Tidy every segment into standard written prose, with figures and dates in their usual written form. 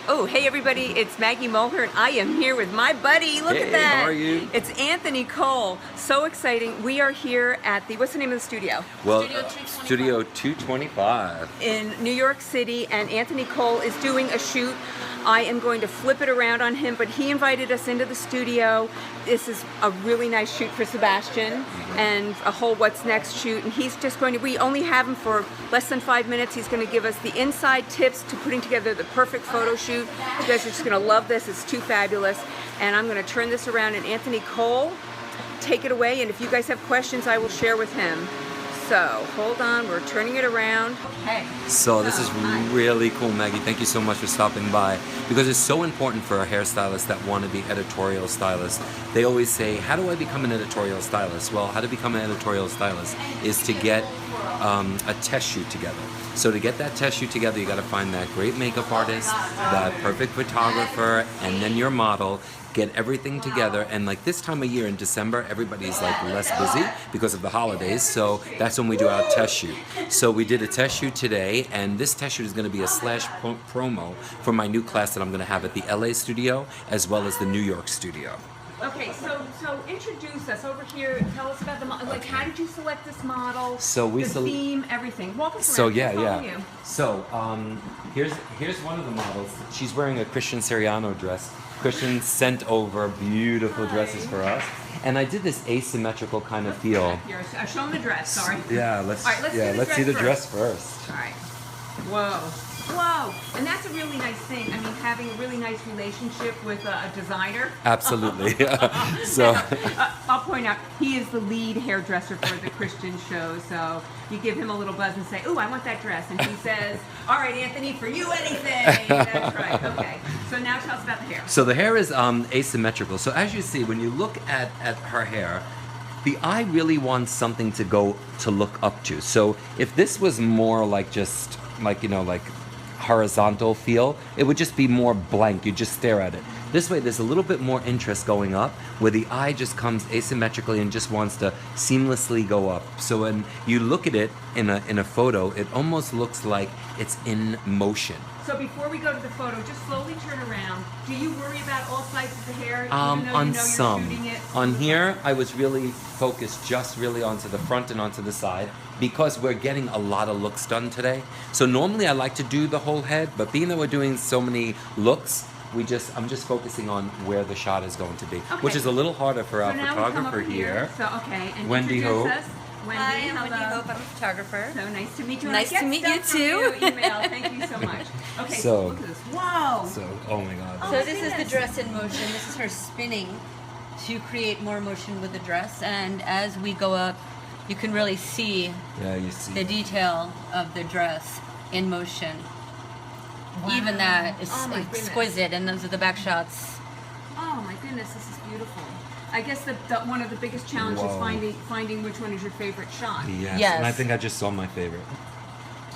Oh, hey everybody, it's Maggie Mulhern. I am here with my buddy. Look at that. How are you? It's Anthony Cole. So exciting. We are here at what's the name of the studio? Well, Studio 225. Studio 225. In New York City, and Anthony Cole is doing a shoot. I am going to flip it around on him, but he invited us into the studio. This is a really nice shoot for Sebastian and a whole What's Next shoot. And he's just going to, we only have him for less than 5 minutes. He's going to give us the inside tips to putting together the perfect photo shoot. You guys are just going to love this. It's too fabulous. And I'm going to turn this around, and Anthony Cole, take it away. And if you guys have questions, I will share with him. So, hold on, we're turning it around. Okay. So this is hi. really cool, Maggie. Thank you so much for stopping by, because it's so important for our hairstylists that want to be editorial stylists. They always say, how do I become an editorial stylist? Well, how to become an editorial stylist is to get a test shoot together. So to get that test shoot together, you got to find that great makeup artist, that perfect photographer, and then your model. Get everything together, and like this time of year in December, everybody's like less busy because of the holidays, so that's when we do our test shoot. So we did a test shoot today, and this test shoot is going to be a promo for my new class that I'm going to have at the LA studio as well as the New York studio. Okay, so introduce us over here. Tell us about the model. Like, how did you select this model? So we the theme, everything. Walk us So around. yeah, Who's following yeah. you? So here's one of the models. She's wearing a Christian Siriano dress. Christian sent over beautiful dresses for us, and I did this asymmetrical kind of feel. Here, show them the dress. Sorry. Yeah, let's All right, let's see the dress dress first. All right. Whoa, and that's a really nice thing. I mean, having a really nice relationship with a designer. Absolutely. So I'll point out, he is the lead hairdresser for the Christian show, so you give him a little buzz and say, ooh, I want that dress. And he says, all right, Anthony, for you, anything. That's right, okay. So now tell us about the hair. So the hair is asymmetrical. So as you see, when you look at her hair, the eye really wants something to look up to. So if this was more like just like, you know, like horizontal feel, it would just be more blank. You just stare at it. This way there's a little bit more interest going up, where the eye just comes asymmetrically and just wants to seamlessly go up. So when you look at it in a photo, it almost looks like it's in motion. So before we go to the photo, just slowly turn around. Do you worry about all sides of the hair? Even though On you know some. You're shooting it? On here, I was really focused just really onto the front and onto the side, because we're getting a lot of looks done today. So normally I like to do the whole head, but being that we're doing so many looks, I'm just focusing on where the shot is going to be, which is a little harder for our So now we come photographer over here. So, okay, and Wendy introduce Hope. us. Wendy, Hi, I'm hello. Wendy Hope. I'm a photographer. So nice to meet you. Nice And I to get meet stuff you from too. you, email. Thank you so much. Okay, so So- look at this. Whoa. So, oh my God. Oh, So my this is the goodness. dress in motion. This is her spinning to create more motion with the dress. And as we go up, you can really see Yeah, you see. the detail of the dress in motion. Wow. Even that is Oh, my goodness. exquisite. And those are the back shots. Oh my goodness, this is beautiful. I guess the one of the biggest challenges Whoa. finding which one is your favorite shot. Yes. Yes. And I think I just saw my favorite.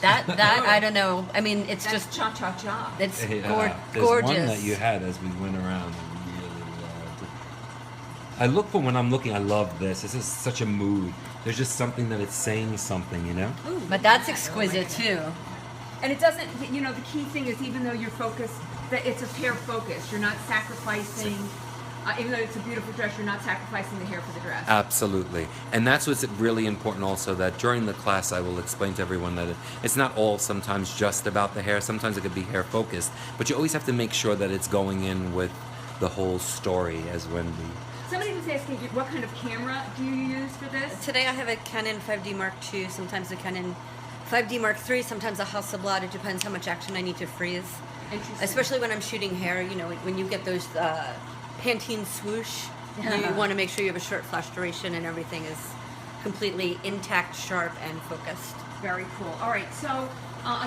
That I don't know. I mean, it's That's just cha cha cha. it's There's gorgeous. one that you had as we went around. I really loved. I look for when I'm looking. I love this. This is such a mood. There's just something that it's saying something, you know. Ooh, But that's yeah, exquisite too. And it doesn't. You know, the key thing is, even though you're focused, that it's a hair focus. You're not sacrificing. Even though it's a beautiful dress, you're not sacrificing the hair for the dress. Absolutely. And that's what's really important also, that during the class I will explain to everyone that it's not all sometimes just about the hair. Sometimes it could be hair focused, but you always have to make sure that it's going in with the whole story, as Wendy. Somebody was asking, what kind of camera do you use for this? Today I have a Canon 5D Mark II, sometimes a Canon 5D Mark III, sometimes a Hasselblad. It depends how much action I need to freeze. Interesting. Especially when I'm shooting hair, you know, when you get those Pantene swoosh, you want to make sure you have a short flash duration and everything is completely intact, sharp, and focused. Very cool. All right, so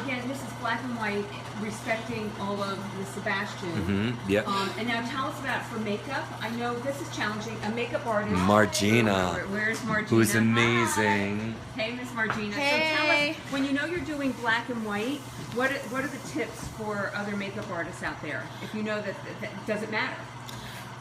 again, this is black and white, respecting all of the Sebastian. Yep. And now tell us about for makeup. I know this is challenging. A makeup artist. Margina. Where's Margina? Who's amazing. Hi. Hey, Miss Margina. Hey. So tell us, when you know you're doing black and white, what are the tips for other makeup artists out there? If you know that does it matter?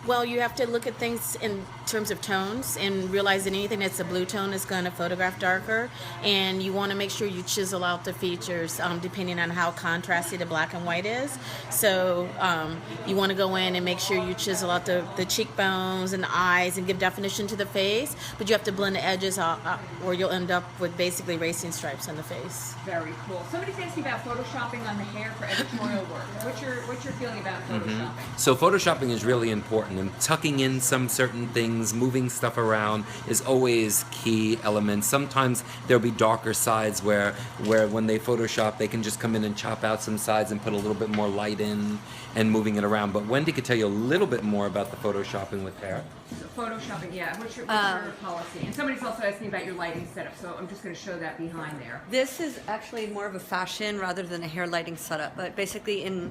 Well, you have to look at things in terms of tones and realize that anything that's a blue tone is going to photograph darker. And you want to make sure you chisel out the features depending on how contrasty the black and white is. So you want to go in and make sure you chisel out the cheekbones and the eyes and give definition to the face. But you have to blend the edges out, or you'll end up with basically racing stripes on the face. Very cool. Somebody's asking about photoshopping on the hair for editorial work. What's your feeling about photoshopping? So photoshopping is really important, and tucking in some certain things, moving stuff around is always key elements. Sometimes there'll be darker sides where when they Photoshop, they can just come in and chop out some sides and put a little bit more light in and moving it around. But Wendy could tell you a little bit more about the photoshopping with hair. Photoshopping, yeah. What's your policy? And somebody's also asking about your lighting setup, so I'm just going to show that behind there. This is actually more of a fashion rather than a hair lighting setup. But basically in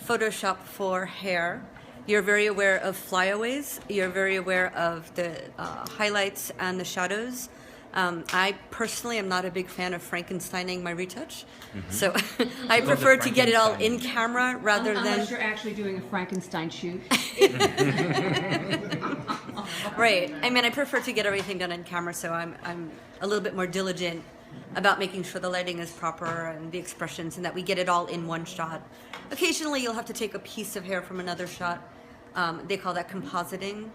Photoshop for hair, you're very aware of flyaways. You're very aware of the highlights and the shadows. I personally am not a big fan of Frankensteining my retouch. So I prefer to get it all in camera rather than... Unless you're actually doing a Frankenstein shoot. Right. I mean, I prefer to get everything done in camera, so I'm a little bit more diligent about making sure the lighting is proper and the expressions, and that we get it all in one shot. Occasionally, you'll have to take a piece of hair from another shot. They call that compositing.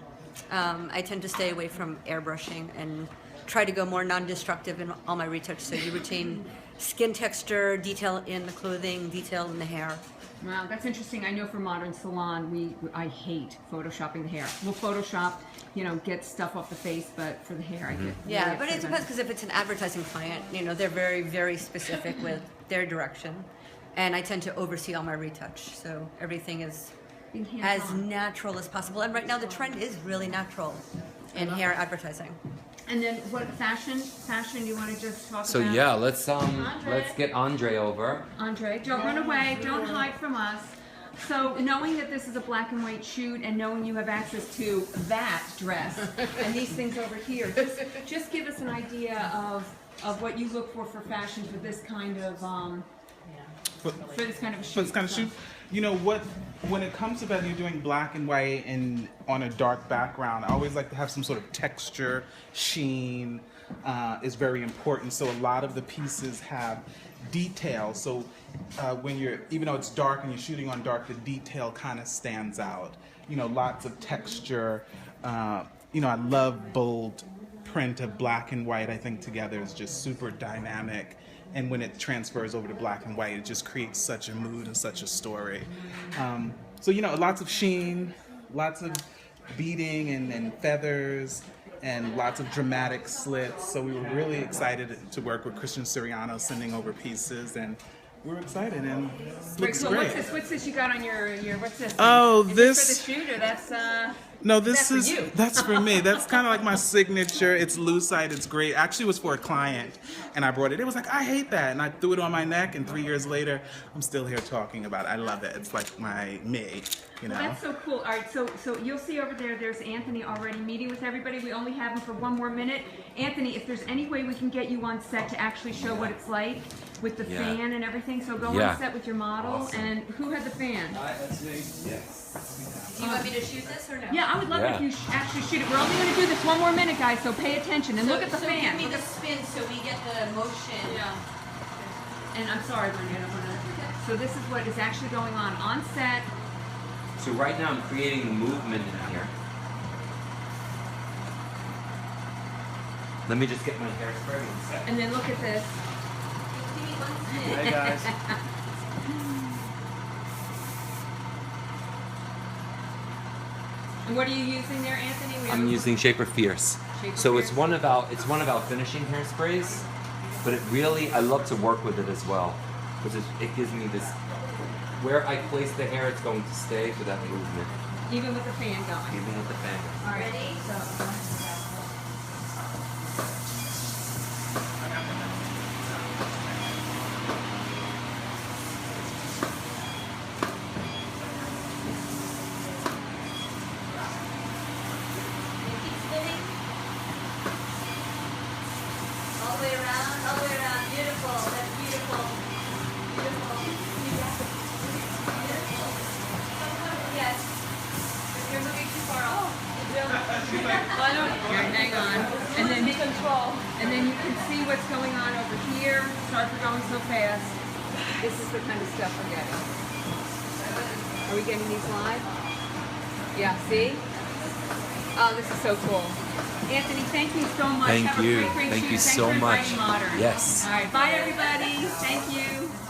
I tend to stay away from airbrushing and try to go more non-destructive in all my retouch, so you retain skin texture, detail in the clothing, detail in the hair. Wow, that's interesting. I know for Modern Salon, I hate photoshopping the hair. We'll Photoshop, get stuff off the face, but for the hair, I get Yeah, really but it upset depends, because if it's an advertising client, they're very, very specific with their direction. And I tend to oversee all my retouch, so everything is Being as hands-on. natural as possible. And right now the trend is really natural in hair advertising. And then what fashion you want to just talk So about? yeah, let's get Andre over. Andre, don't run away, don't hide from us. So knowing that this is a black and white shoot and knowing you have access to that dress and these things over here, just give us an idea of what you look for fashion for this kind of for this kind of a shoot. For this kind of shoot, when it comes to that, you're doing black and white and on a dark background, I always like to have some sort of texture, sheen is very important. So a lot of the pieces have detail. So when even though it's dark and you're shooting on dark, the detail kind of stands out. Lots of texture. I love bold print of black and white. I think together is just super dynamic. And when it transfers over to black and white, it just creates such a mood and such a story. So lots of sheen, lots of beading and feathers, and lots of dramatic slits. So we were really excited to work with Christian Siriano, sending over pieces, and we were excited, and it looks So great. what's this you got on your what's this? Oh, Is this- this for the shoot, or that's No, this That's for you. that's for me. That's kind of like my signature. It's lucite. It's great. Actually, it was for a client, and I brought it. It was like, I hate that, and I threw it on my neck. And 3 years later, I'm still here talking about it. I love it. It's like my me. That's so cool. All right, so you'll see over there, there's Anthony already meeting with everybody. We only have him for one more minute. Anthony, if there's any way we can get you on set to actually show what it's like with the Yeah. fan and everything, so go Yeah. on set with your model. Awesome. And who had the fan? That's me. Yes. Do you want me to shoot this or no? Yeah, I would love Yeah. if you actually shoot it. We're only going to do this one more minute, guys, so pay attention and look at the so fan. give me the spin so we get the motion. Yeah. And I'm sorry, Bernie, I don't want to. So this is what is actually going on set. So right now I'm creating the movement in here. Let me just get my hairspray and set. And then look at this. Give me one spin. Hey guys. And what are you using there, Anthony? We I'm have- using Shaper Fierce. Shaper So Fierce. it's one of our finishing hairsprays, but I love to work with it as well, because it gives me this. Where I place the hair, it's going to stay for that movement, Even with the fan going. even with the fan. All right. Ready? So. Keep spinning. All the way around, all the way around. Beautiful. That's beautiful. Beautiful. Beautiful. Yes. You're moving too going on, and then control, and then you can see what's going on over here. Sorry for going so fast. This is the kind of stuff we're getting. Are we getting these live? Yeah, see? Oh, this is so cool. Anthony, thank you so much. Thank Have you. A great Thank shoot. you Thanks so for much. inviting Modern. Yes. All right. Bye, everybody. Thank you.